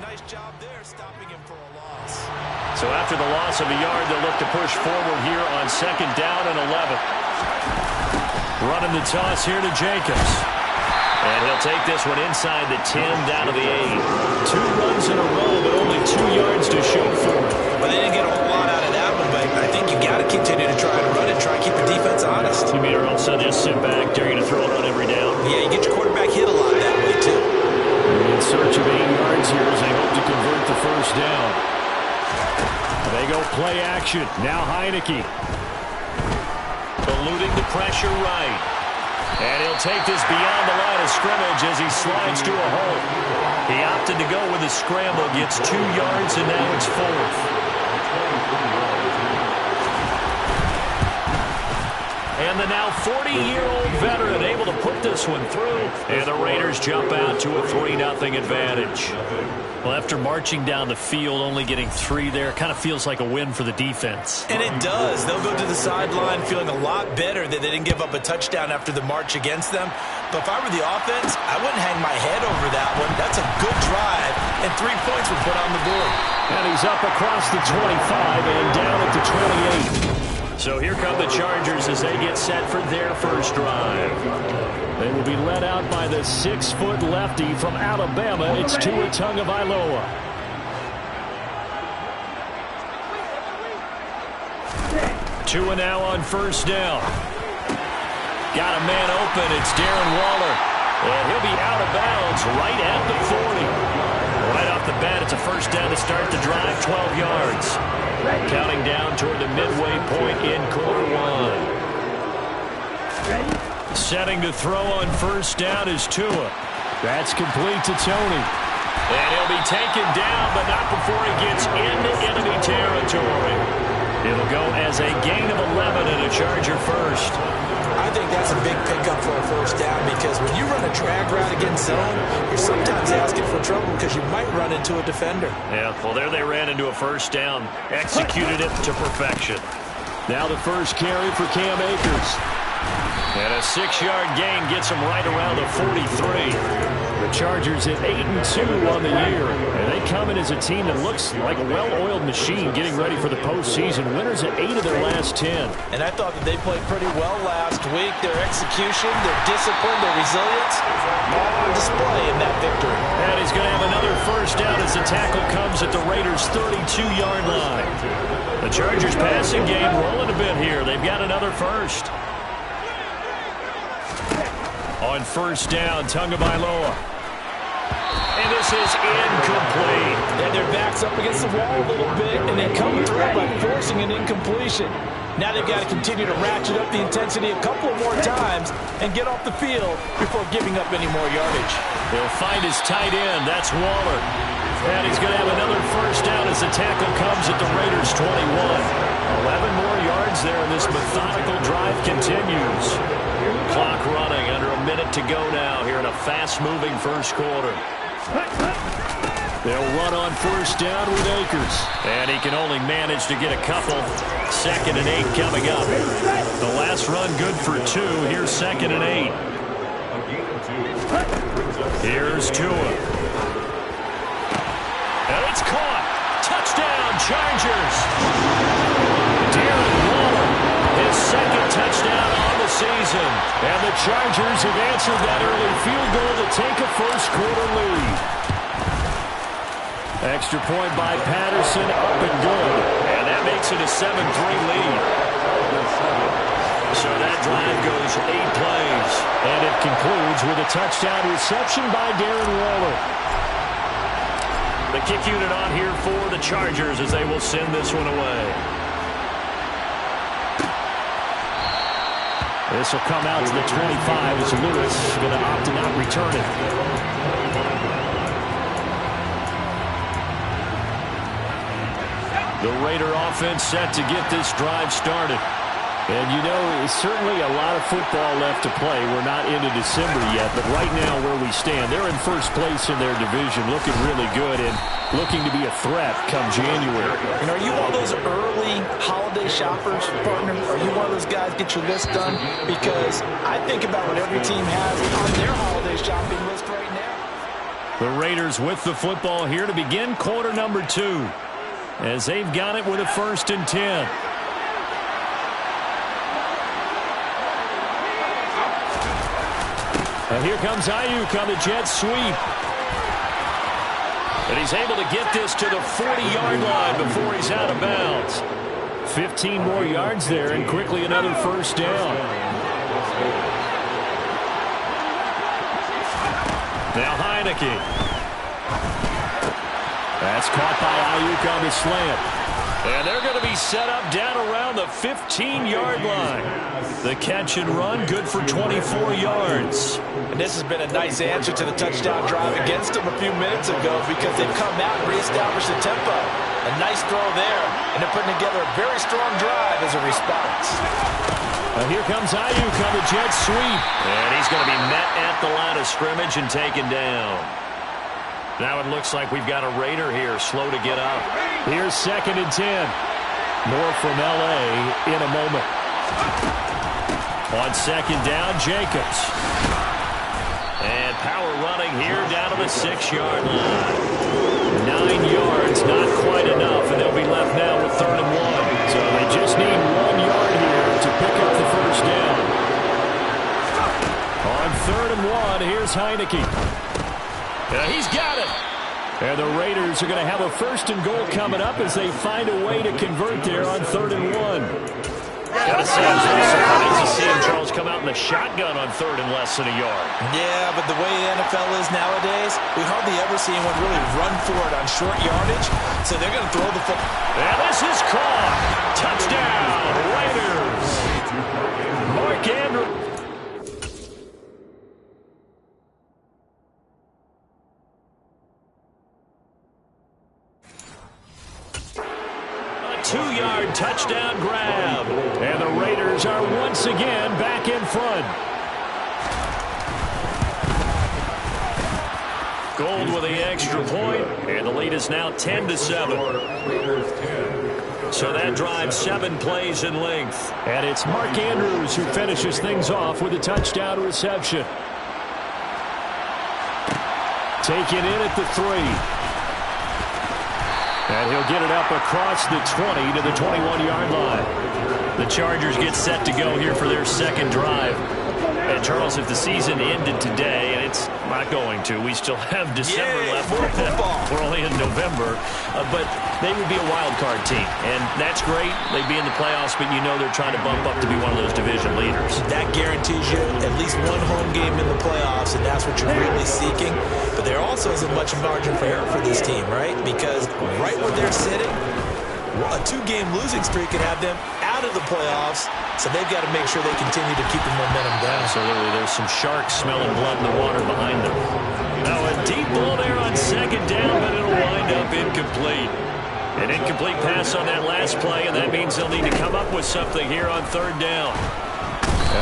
nice job there stopping him for a loss. So after the loss of a yard, they'll look to push forward here on 2nd down and 11. Running the toss here to Jacobs. And he'll take this one inside the 10 down to the 8. 2 runs in a row, but only 2 yards to show for it. Well, they didn't get a whole lot out of that one, but I think you got to continue to try to run it, try to keep the defense honest. You mean or else they'll just sit back, dare you to throw it on every down? Yeah, you get your quarterback hit a lot that way, too. In search of 8 yards here as they hope to convert the first down. They go play action. Now Heineke. Eluding the pressure right. And he'll take this beyond the line of scrimmage as he slides to a hole. He opted to go with a scramble, gets 2 yards, and now it's 4th. And the now 40-year-old veteran able to put this one through. And the Raiders jump out to a 3-0 advantage. Well, after marching down the field, only getting 3 there, kind of feels like a win for the defense. And it does. They'll go to the sideline feeling a lot better that they didn't give up a touchdown after the march against them. But if I were the offense, I wouldn't hang my head over that one. That's a good drive, and 3 points were put on the board. And he's up across the 25 and down at the 28. So here come the Chargers as they get set for their first drive. They will be led out by the 6-foot lefty from Alabama. It's Tua Tagovailoa. Tua now on first down. Got a man open. It's Darren Waller. And he'll be out of bounds right at the 40. Right off the bat, it's a first down to start the drive, 12 yards. Counting down toward the midway point in quarter 1. Setting to throw on first down is Tua. That's complete to Tony. And he'll be taken down, but not before he gets into enemy territory. It'll go as a gain of 11 and a Charger first. I think that's a big pickup for a first down because when you run a drag route against zone, you're sometimes asking for trouble because you might run into a defender. Yeah, well, there they ran into a first down. Executed it to perfection. Now the first carry for Cam Akers. And a 6-yard gain gets him right around the 43. The Chargers at 8-2 on the year. And they come in as a team that looks like a well-oiled machine getting ready for the postseason. Winners at 8 of their last 10. And I thought that they played pretty well last week. Their execution, their discipline, their resilience, all on display in that victory. And he's going to have another first down as the tackle comes at the Raiders' 32-yard line. The Chargers passing game rolling a bit here. They've got another first. On first down, Tagovailoa. And this is incomplete. And their back's up against the wall a little bit, and they come through by forcing an incompletion. Now they've got to continue to ratchet up the intensity a couple of more times and get off the field before giving up any more yardage. He'll find his tight end. That's Waller. And he's going to have another first down as the tackle comes at the Raiders' 21. 11 more yards there, and this methodical drive continues. Clock running, under a minute to go now here in a fast-moving first quarter. They'll run on first down with Akers. And he can only manage to get a couple. 2nd and 8 coming up. The last run good for 2. Here's 2nd and 8. Here's Tua. And it's caught. Touchdown, Chargers. Darren Waller, his 2nd touchdown on the season. And the Chargers have answered that early field goal to take a first-quarter lead. Extra point by Patterson, up and good. And that makes it a 7-3 lead. So that drive goes 8 plays. And it concludes with a touchdown reception by Darren Waller. The kick unit on here for the Chargers as they will send this one away. This will come out to the 25 as Lewis is going to opt to not return it. The Raider offense set to get this drive started. And, you know, it's certainly a lot of football left to play. We're not into December yet, but right now where we stand, they're in first place in their division, looking really good and looking to be a threat come January. And are you one of those early holiday shoppers, partner? Are you one of those guys get your list done? Because I think about what every team has on their holiday shopping list right now. The Raiders with the football here to begin quarter number 2, as they've got it with a 1st and 10. And here comes Ayuk on the jet sweep. And he's able to get this to the 40-yard line before he's out of bounds. 15 more yards there, and quickly another 1st down. Now Heineke. That's caught by Ayuk on the slant. And they're going to be set up down around the 15-yard line. The catch and run, good for 24 yards. And this has been a nice answer to the touchdown drive against them a few minutes ago, because they've come out and reestablished the tempo. A nice throw there, and they're putting together a very strong drive as a response. Here comes Ayuk on the jet sweep. And he's going to be met at the line of scrimmage and taken down. Now it looks like we've got a Raider here, slow to get up. Here's 2nd and 10. More from L.A. in a moment. On 2nd down, Jacobs. And power running here down to the 6-yard line. 9 yards, not quite enough, and they'll be left now with 3rd and 1. So they just need 1 yard here to pick up the 1st down. On 3rd and 1, here's Heineke. He's got it. And the Raiders are going to have a 1st and goal coming up as they find a way to convert there on 3rd and 1. Gotta say, I'm surprised to see him, Charles, come out in the shotgun on 3rd and less than a yard. Yeah, but the way the NFL is nowadays, we hardly ever see anyone really run for it on short yardage, so they're going to throw the football. And this is caught. Touchdown, Raiders. Mark Andrews. A 2-yard touchdown grab. And the Raiders are once again back in front. Gold with the extra point, and the lead is now 10-7. So that drives 7 plays in length. And it's Mark Andrews who finishes things off with a touchdown reception. Taken in at the 3. And he'll get it up across the 20 to the 21-yard line. The Chargers get set to go here for their 2nd drive. And Charles, if the season ended today, and it's not going to, we still have December left. We're only in November, but they would be a wild card team, and that's great. They'd be in the playoffs, but you know they're trying to bump up to be one of those division leaders. That guarantees you at least one home game in the playoffs, and that's what you're really seeking. But there also isn't much margin for error for this team, right? Because right where they're sitting, a 2-game losing streak could have them out of the playoffs, so they've got to make sure they continue to keep the momentum down. Absolutely. There's some sharks smelling blood in the water behind them. Now a deep ball there on 2nd down, but it'll wind up incomplete. An incomplete pass on that last play, and that means they'll need to come up with something here on 3rd down.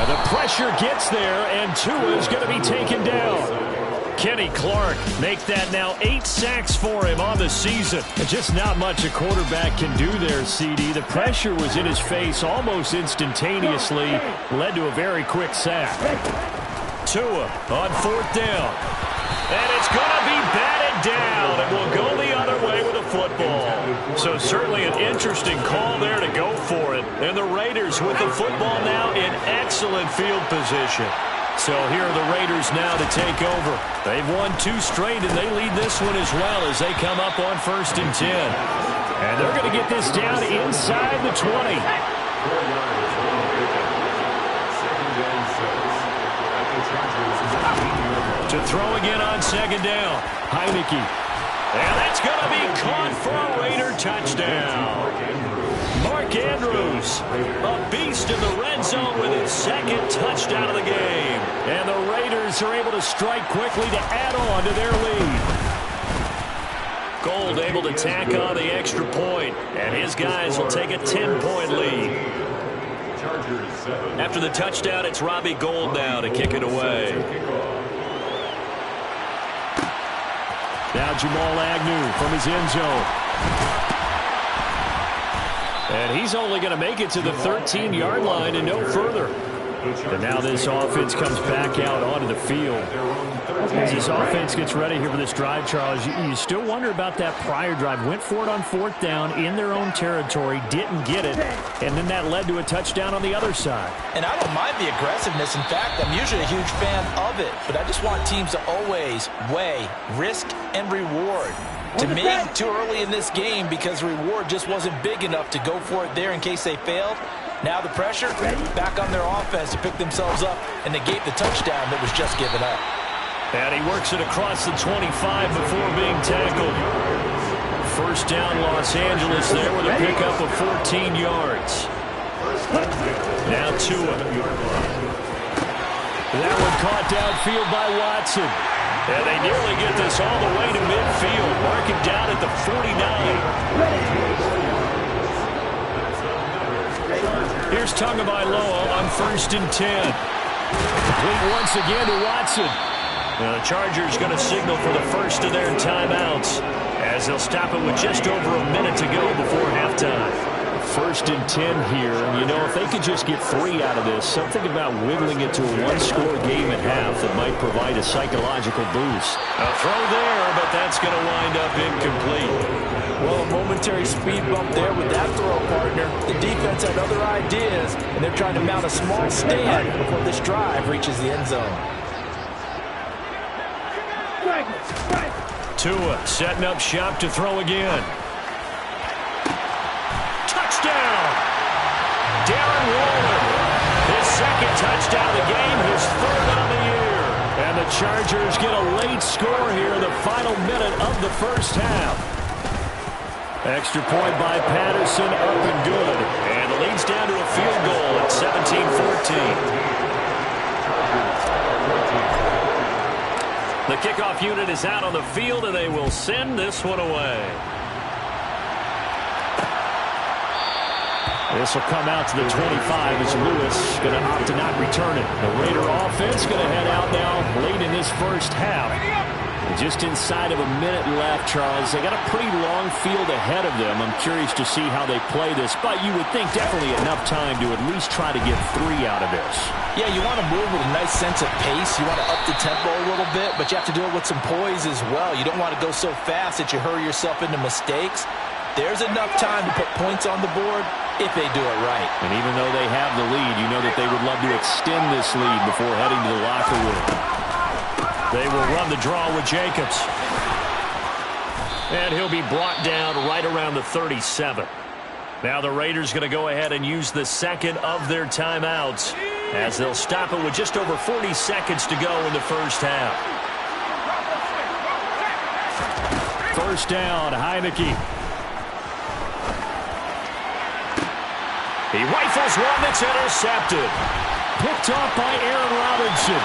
The pressure gets there, and Tua is going to be taken down. Kenny Clark make that now 8 sacks for him on the season. Just not much a quarterback can do there, CD. The pressure was in his face almost instantaneously. Led to a very quick sack. Tua on 4th down. And it's going to be batted down. And will go the other way with a football. So certainly an interesting call there to go for it. And the Raiders with the football now in excellent field position. So here are the Raiders now to take over. They've won 2 straight, and they lead this one as well as they come up on 1st and 10. And they're going to get this down inside the 20. To throw again on 2nd down. Heineke. And that's going to be caught for a Raider touchdown. Mark Andrews, a beast in the red zone with his 2nd touchdown of the game. And the Raiders are able to strike quickly to add on to their lead. Gold able to tack on the extra point, and his guys will take a 10-point lead. After the touchdown, it's Robbie Gould now to kick it away. Now Jamal Agnew from his end zone. And he's only going to make it to the 13-yard line and no further. And now this offense comes back out onto the field. As this offense gets ready here for this drive, Charles, you still wonder about that prior drive. Went for it on 4th down in their own territory, didn't get it, and then that led to a touchdown on the other side. And I don't mind the aggressiveness. In fact, I'm usually a huge fan of it, but I just want teams to always weigh risk and reward. To me, too early in this game because reward just wasn't big enough to go for it there in case they failed. Now the pressure back on their offense to pick themselves up and negate the touchdown that was just given up. And he works it across the 25 before being tackled. First down, Los Angeles there with a pickup of 14 yards. Now Tua. That one caught downfield by Watson. And they nearly get this all the way to midfield. Mark it down at the 49. Here's Tagovailoa on 1st and 10. Complete once again to Watson. Now the Chargers going to signal for the first of their timeouts as they'll stop it with just over a minute to go before halftime. 1st and 10 here, and you know, if they could just get 3 out of this, something about whittling it to a one-score game at half that might provide a psychological boost. A throw there, but that's going to wind up incomplete. Well, a momentary speed bump there with that throw, partner. The defense had other ideas, and they're trying to mount a small stand before this drive reaches the end zone. Tua setting up shop to throw again. Touchdown! Darren Waller. His 2nd touchdown of the game, his 3rd on the year. And the Chargers get a late score here in the final minute of the first half. Extra point by Patterson, up and good. And the lead's down to a field goal at 17-14. The kickoff unit is out on the field, and they will send this one away. This will come out to the 25 as Lewis going to opt to not return it. The Raider offense going to head out now late in this first half. Just inside of a minute left, Charles. They got a pretty long field ahead of them. I'm curious to see how they play this, but you would think definitely enough time to at least try to get 3 out of this. Yeah, you want to move with a nice sense of pace. You want to up the tempo a little bit, but you have to do it with some poise as well. You don't want to go so fast that you hurry yourself into mistakes. There's enough time to put points on the board if they do it right. And even though they have the lead, you know that they would love to extend this lead before heading to the locker room. They will run the draw with Jacobs. And he'll be brought down right around the 37. Now the Raiders going to go ahead and use the 2nd of their timeouts as they'll stop it with just over 40 seconds to go in the first half. First down, Heineke. He rifles one that's intercepted. Picked off by Aaron Robinson.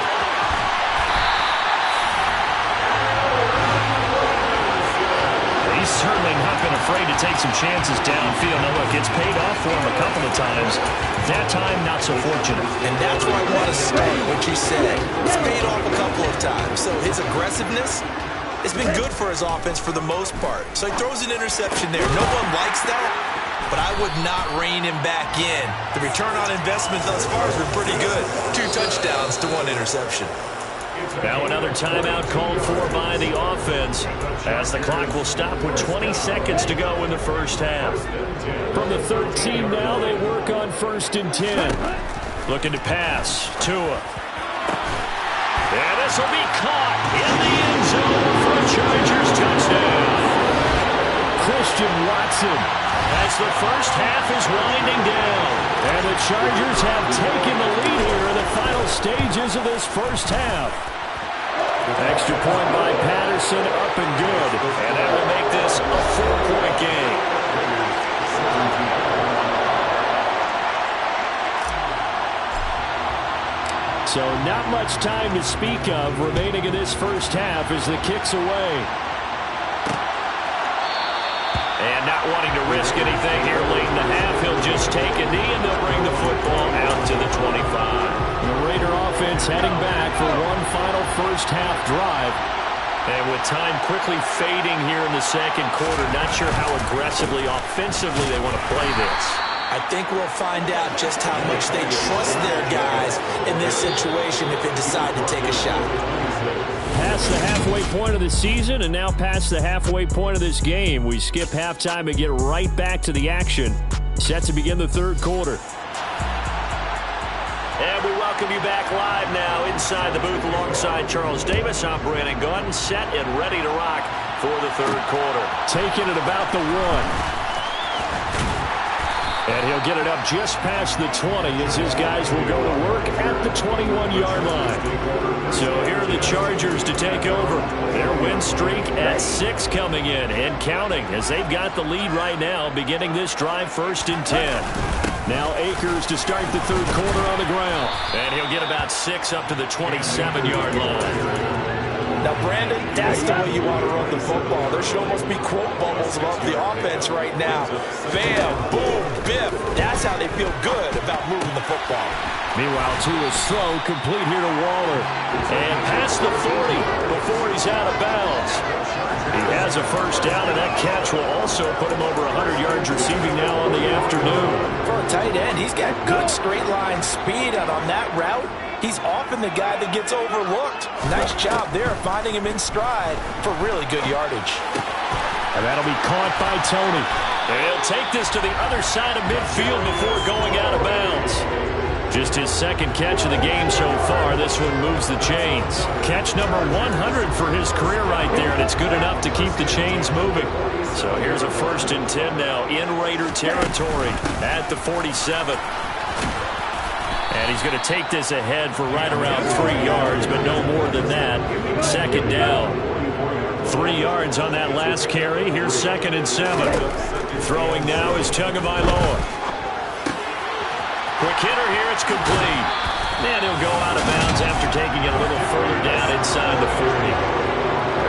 He's certainly not been afraid to take some chances downfield. Now, look, it's paid off for him a couple of times. That time, not so fortunate. And that's where I want to start, what you said. It's paid off a couple of times. So his aggressiveness has been good for his offense for the most part. So he throws an interception there. No one likes that, but I would not rein him back in. The return on investment thus far has been pretty good. 2 touchdowns to 1 interception. Now another timeout called for by the offense as the clock will stop with 20 seconds to go in the first half. From the 13 now, they work on 1st and 10. Looking to pass. Tua. And this will be caught in the end zone for a Chargers touchdown. Christian Watson as the first half is winding down. And the Chargers have taken the lead here in the final stages of this first half. Extra point by Patterson, up and good. And that will make this a 4-point game. So not much time to speak of remaining in this first half as the kick's away. And not wanting to risk anything here late in the half, he'll just take a knee and they'll bring the football out to the 25. The Raider offense heading back for one final first half drive. And with time quickly fading here in the second quarter, not sure how aggressively, offensively they want to play this. I think we'll find out just how much they trust their guys in this situation if they decide to take a shot. Past the halfway point of the season and now past the halfway point of this game. We skip halftime and get right back to the action. Set to begin the third quarter. And we welcome you back live now inside the booth alongside Charles Davis. I'm Brandon Gaudin, set and ready to rock for the third quarter. Taking it about the 1. And he'll get it up just past the 20 as his guys will go to work at the 21-yard line. So here are the Chargers to take over. Their win streak at 6 coming in and counting as they've got the lead right now beginning this drive 1st and 10. Now Akers to start the third quarter on the ground. And he'll get about 6 up to the 27-yard line. Now, Brandon, that's the way you want to run the football. There should almost be quote bubbles about the offense right now. Bam, boom, biff. That's how they feel good about moving the football. Meanwhile, Tua's throw complete here to Waller. And past the 40 before he's out of bounds. He has a first down, and that catch will also put him over 100 yards receiving now on the afternoon. For a tight end, he's got good straight line speed, and on that route, he's often the guy that gets overlooked. Nice job there finding him in stride for really good yardage. And that'll be caught by Tony. And he'll take this to the other side of midfield before going out of bounds. Just his second catch of the game so far. This one moves the chains. Catch number 100 for his career right there, and it's good enough to keep the chains moving. So here's a 1st and 10 now in Raider territory at the 47. And he's going to take this ahead for right around 3 yards, but no more than that. 2nd down. 3 yards on that last carry. Here's 2nd and 7. Throwing now is Tagovailoa. Quick hitter here. It's complete. And he'll go out of bounds after taking it a little further down inside the 40.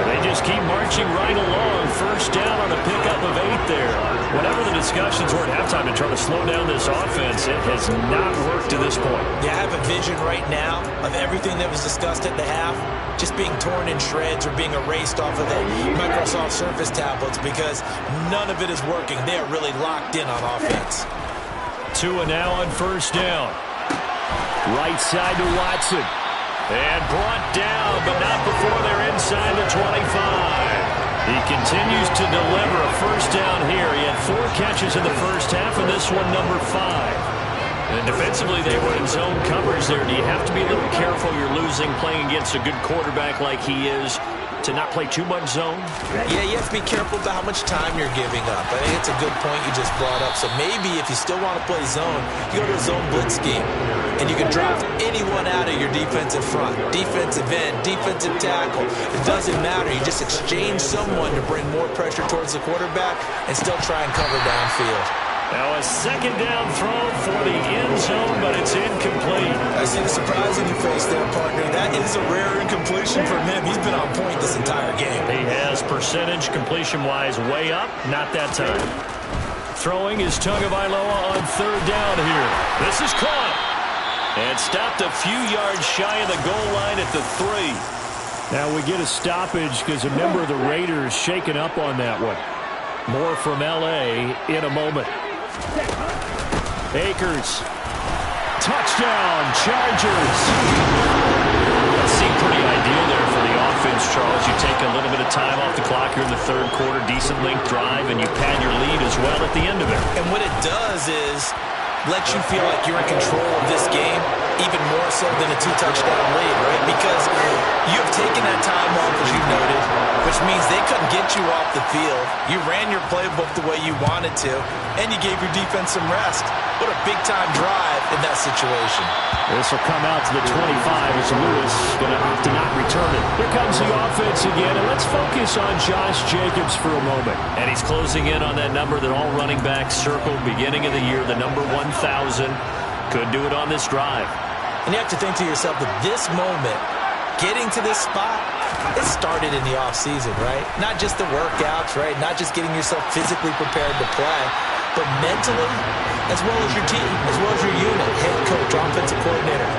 They just keep marching right along. First down on a pickup of 8 there. Whatever the discussions were at halftime to try to slow down this offense, it has not worked to this point. Yeah, I have a vision right now of everything that was discussed at the half just being torn in shreds or being erased off of the Microsoft Surface tablets because none of it is working. They are really locked in on offense. Tua now on first down. Right side to Watson. And brought down, but not before they're inside the 25. He continues to deliver a first down here. He had 4 catches in the first half, and this one number 5. And defensively, they were in zone coverage there. Do you have to be a little careful? You're losing playing against a good quarterback like he is to not play too much zone? Yeah, you have to be careful about how much time you're giving up. I think it's a good point you just brought up. So maybe if you still want to play zone, you go to a zone blitz scheme. And you can drop anyone out of your defensive front. Defensive end, defensive tackle. It doesn't matter. You just exchange someone to bring more pressure towards the quarterback and still try and cover downfield. Now a 2nd down throw for the end zone, but it's incomplete. I see the surprise in your face there, partner. That is a rare incompletion from him. He's been on point this entire game. He has percentage completion-wise way up. Not that time. Throwing is Tagovailoa on 3rd down here. This is caught. And stopped a few yards shy of the goal line at the 3. Now we get a stoppage because a member of the Raiders shaken up on that one. More from L.A. in a moment. Akers. Touchdown, Chargers. That seemed pretty ideal there for the offense, Charles. You take a little bit of time off the clock here in the third quarter, decent length drive, and you pad your lead as well at the end of it. And what it does is let you feel like you're in control of this game, even more so than a 2-touchdown lead, right? Because you've taken that time off, as you noted, which means they couldn't get you off the field. You ran your playbook the way you wanted to, and you gave your defense some rest. What a big-time drive in that situation. This will come out to the 25 as Lewis going to opt to not return it. Here comes the offense again, and let's focus on Josh Jacobs for a moment. And he's closing in on that number that all running backs circled beginning of the year, the number 1,000. Could do it on this drive. And you have to think to yourself that this moment, getting to this spot, it started in the offseason, right? Not just the workouts, right? Not just getting yourself physically prepared to play, but mentally, as well as your team, as well as your unit, head coach, offensive coordinator.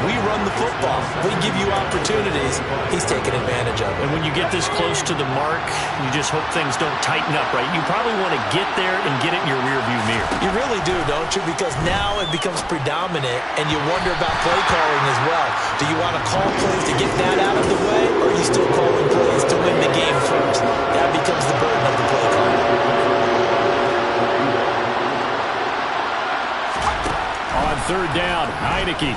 We run the football. We give you opportunities. He's taking advantage of it. And when you get this close to the mark, you just hope things don't tighten up, right? You probably want to get there and get it in your rearview mirror. You really do, don't you? Because now it becomes predominant, and you wonder about play calling as well. Do you want to call plays to get that out of the way, or are you still calling plays to win the game first? That becomes the burden of the play call. On third down, Heineke.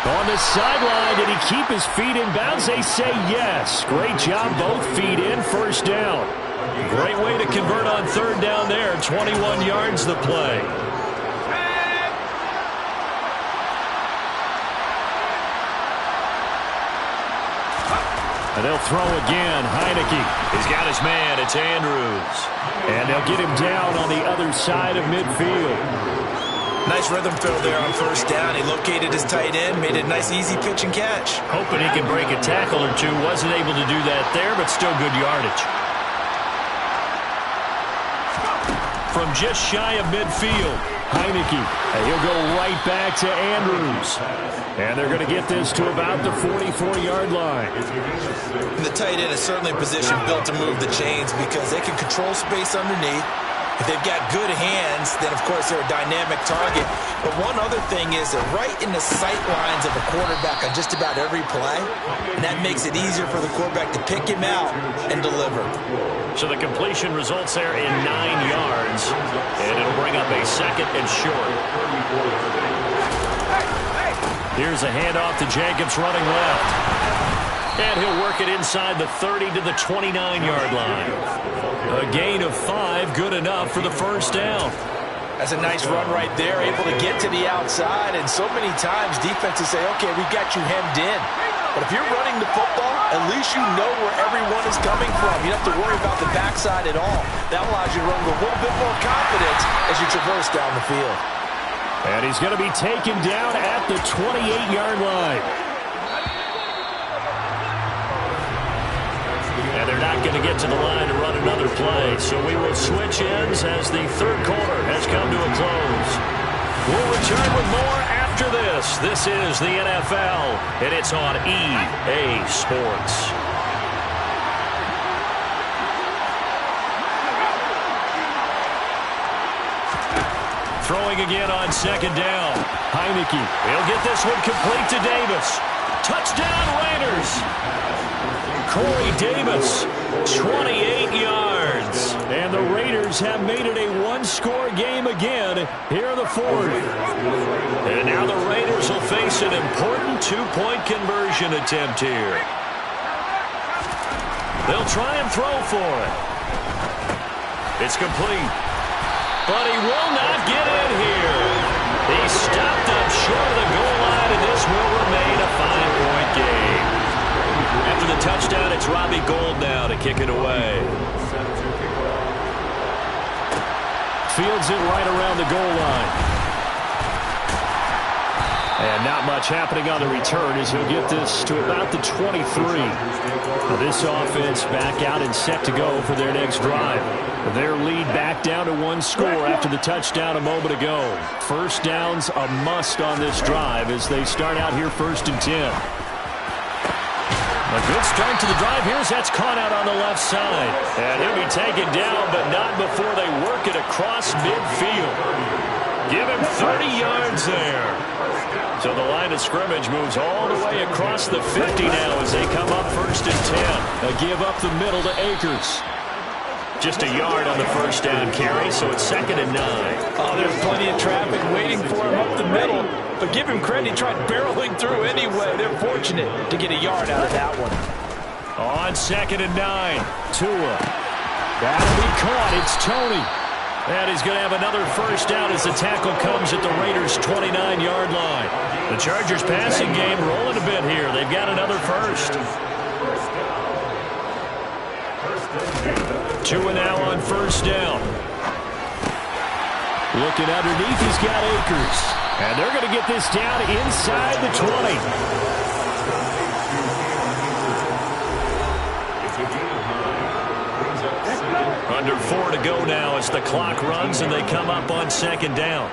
On the sideline, did he keep his feet in bounds? They say yes. Great job, both feet in, first down. Great way to convert on third down there. 21 yards the play. And they'll throw again. Heineke. He's got his man. It's Andrews. And they'll get him down on the other side of midfield. Nice rhythm fill there on first down. He located his tight end, made it a nice easy pitch and catch. Hoping he can break a tackle or two. Wasn't able to do that there, but still good yardage. From just shy of midfield, Heineke. And he'll go right back to Andrews. And they're going to get this to about the 44-yard line. And the tight end is certainly a position built to move the chains because they can control space underneath. If they've got good hands, then, of course, they're a dynamic target. But one other thing is they're right in the sight lines of a quarterback on just about every play, and that makes it easier for the quarterback to pick him out and deliver. So the completion results there in 9 yards, and it'll bring up a second and short. Here's a handoff to Jacobs running left. And he'll work it inside the 30 to the 29-yard line. A gain of 5, good enough for the first down. That's a nice run right there, able to get to the outside. And so many times defenses say, okay, we've got you hemmed in. But if you're running the football, at least you know where everyone is coming from. You don't have to worry about the backside at all. That allows you to run with a little bit more confidence as you traverse down the field. And he's going to be taken down at the 28-yard line. And they're not going to get to the line to run another play. So we will switch ends as the third quarter has come to a close. We'll return with more after this. This is the NFL, and it's on EA Sports. Throwing again on second down. Heineke. He'll get this one complete to Davis. Touchdown Raiders. Corey Davis, 28 yards. And the Raiders have made it a one-score game again here in the fourth. And now the Raiders will face an important two-point conversion attempt here. They'll try and throw for it. It's complete. But he will not get in here. He stopped up short of the goal line, and this will remain a 5-point game. After the touchdown, it's Robbie Gould now to kick it away. Fields it right around the goal line. And not much happening on the return as he'll get this to about the 23. Now this offense back out and set to go for their next drive. Their lead back down to one score after the touchdown a moment ago. First down's a must on this drive as they start out here 1st and 10. A good start to the drive here as that's caught out on the left side. And he'll be taken down, but not before they work it across midfield. Give him 30 yards there. So the line of scrimmage moves all the way across the 50 now as they come up 1st and 10. A give up the middle to Akers. Just a yard on the first down carry, so it's 2nd and 9. Oh, there's plenty of traffic waiting for him up the middle. But give him credit, he tried barreling through anyway. They're fortunate to get a yard out of that one. On 2nd and 9, Tua. That'll be caught. It's Tony. And he's going to have another first down as the tackle comes at the Raiders' 29-yard line. The Chargers passing game rolling a bit here. They've got another first. Tua now on first down. Looking underneath, he's got Akers. And they're going to get this down inside the 20. Under 4 to go now as the clock runs and they come up on 2nd down.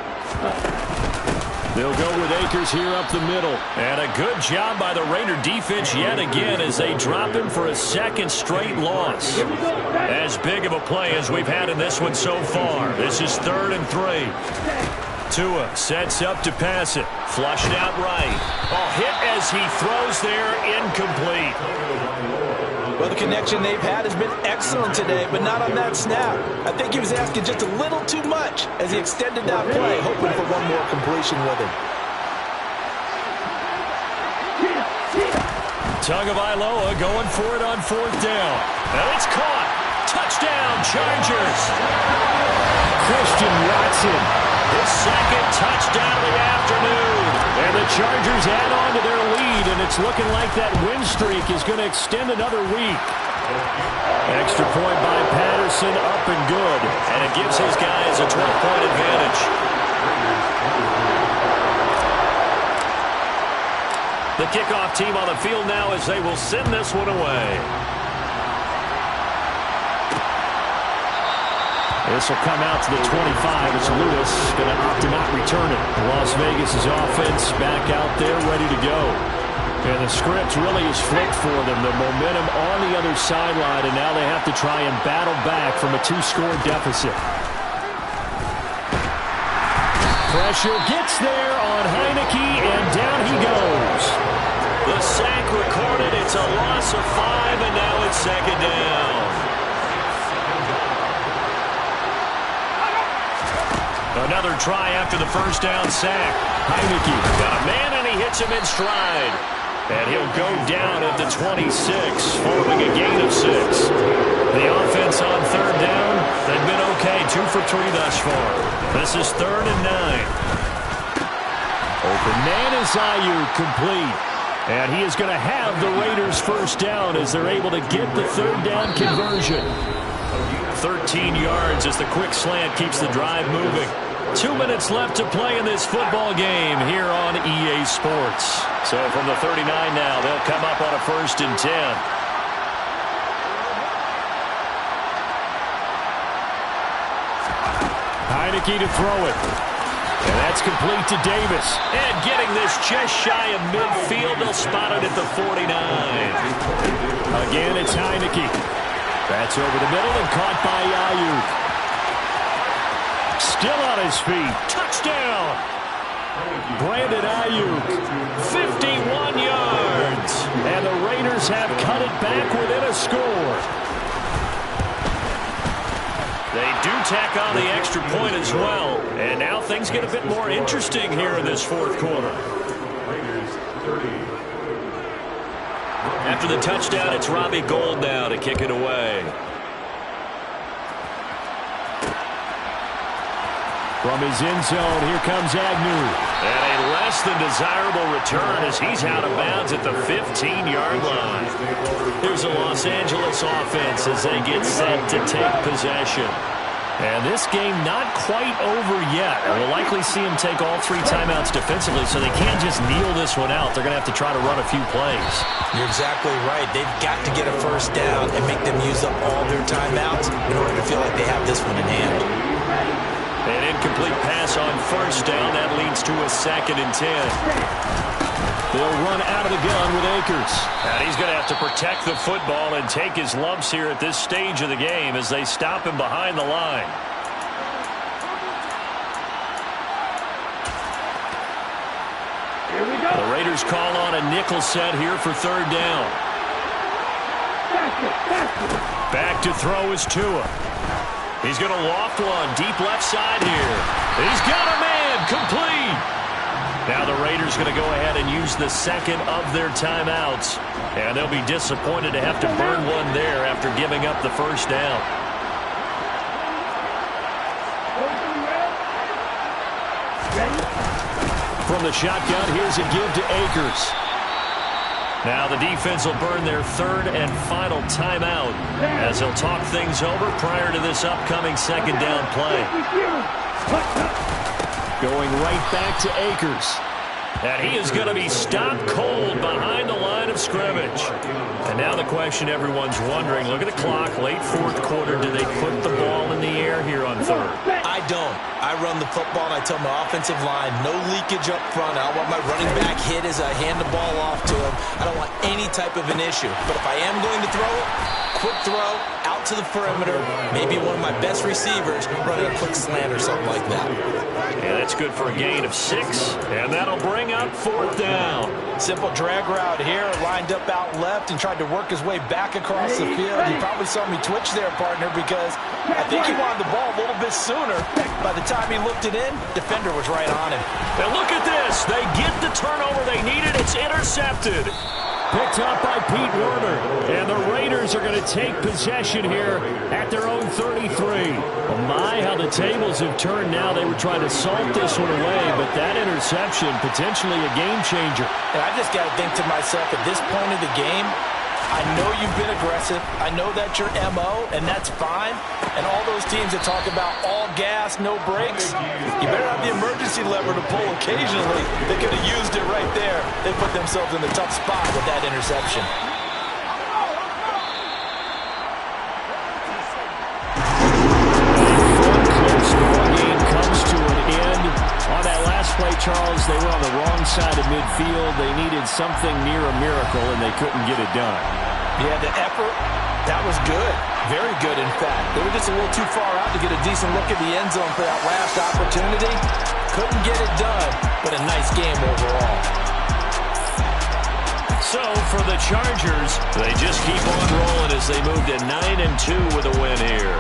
They'll go with Akers here up the middle. And a good job by the Raider defense yet again as they drop him for a second straight loss. As big of a play as we've had in this one so far. This is 3rd and 3. Tua sets up to pass it. Flushed out right. Oh, hit as he throws there, incomplete. Well, the connection they've had has been excellent today, but not on that snap. I think he was asking just a little too much as he extended that play, hoping for one more completion with him. Tagovailoa going for it on 4th down. And it's caught. Touchdown, Chargers. Christian Watson, his second touchdown of the afternoon. And the Chargers add on to their lead, and it's looking like that win streak is going to extend another week. Extra point by Patterson, up and good. And it gives his guys a 12-point advantage. The kickoff team on the field now as they will send this one away. This will come out to the 25 as Lewis going to opt to not return it. Las Vegas' offense back out there ready to go. And the script really is flipped for them. The momentum on the other sideline, and now they have to try and battle back from a 2-score deficit. Pressure gets there on Heineke, and down he goes. The sack recorded. It's a loss of 5, and now it's 2nd down. Another try after the 1st down sack. Heineke got a man, and he hits him in stride. And he'll go down at the 26, following a gain of 6. The offense on 3rd down, they've been okay, 2 for 3 thus far. This is 3rd and 9. Open man is Ayuk, complete. And he is going to have the Raiders' 1st down as they're able to get the 3rd down conversion. 13 yards as the quick slant keeps the drive moving. 2 minutes left to play in this football game here on EA Sports. So from the 39 now, they'll come up on a 1st and 10. Heineke to throw it. And that's complete to Davis. And getting this just shy of midfield, they'll spot it at the 49. Again, it's Heineke. That's over the middle and caught by Ayuk. Still on his feet. Touchdown. Brandon Ayuk. 51 yards. And the Raiders have cut it back within a score. They do tack on the extra point as well. And now things get a bit more interesting here in this 4th quarter. After the touchdown, it's Robbie Gould now to kick it away. From his end zone, here comes Agnew. And a less than desirable return as he's out of bounds at the 15-yard line. Here's a Los Angeles offense as they get set to take possession. And this game not quite over yet. And we'll likely see him take all 3 timeouts defensively, so they can't just kneel this one out. They're going to have to try to run a few plays. You're exactly right. They've got to get a 1st down and make them use up all their timeouts in order to feel like they have this one in hand. An incomplete pass on 1st down. That leads to a 2nd and 10. They'll run out of the gun with Akers. And he's going to have to protect the football and take his lumps here at this stage of the game as they stop him behind the line. Here we go. The Raiders call on a nickel set here for 3rd down. Back to throw is Tua. He's going to loft one deep left side here. He's got a man, complete. Now the Raiders going to go ahead and use the 2nd of their timeouts. And they'll be disappointed to have to burn one there after giving up the 1st down. From the shotgun, here's a give to Akers. Now the defense will burn their 3rd and final timeout as they'll talk things over prior to this upcoming 2nd down play. Going right back to Akers. And he is going to be stopped cold behind the line of of scrimmage. And now the question everyone's wondering, look at the clock, late fourth quarter, do they put the ball in the air here on third? I don't. I run the football, and I tell my offensive line, no leakage up front. I don't want my running back hit as I hand the ball off to him. I don't want any type of an issue. But if I am going to throw it, quick throw, out to the perimeter, maybe one of my best receivers running a quick slant or something like that. And that's good for a gain of 6, and that'll bring up fourth down. Simple drag route here, lined up out left and tried to work his way back across the field. You probably saw me twitch there, partner, because I think he wanted the ball a little bit sooner. By the time he looked it in, defender was right on him. And look at this. They get the turnover they needed. It's intercepted. Picked up by Pete Werner. And the Raiders are going to take possession here at their own 33. Oh my, how the tables have turned now. They were trying to salt this one away, but that interception, potentially a game changer. And I just got to think to myself, at this point of the game, I know you've been aggressive. I know that's your MO, and that's fine. And all those teams that talk about all gas, no brakes, you better have the emergency lever to pull occasionally. They could have used it right there. They put themselves in a tough spot with that interception. Close ball game comes to an end. On that last play, Charles, they were on the wrong side of midfield. They needed something near a miracle, and they couldn't get it done. Yeah, the effort, that was good. Very good, in fact. They were just a little too far out to get a decent look at the end zone for that last opportunity. Couldn't get it done, but a nice game overall. So, for the Chargers, they just keep on rolling as they move to 9-2 with a win here.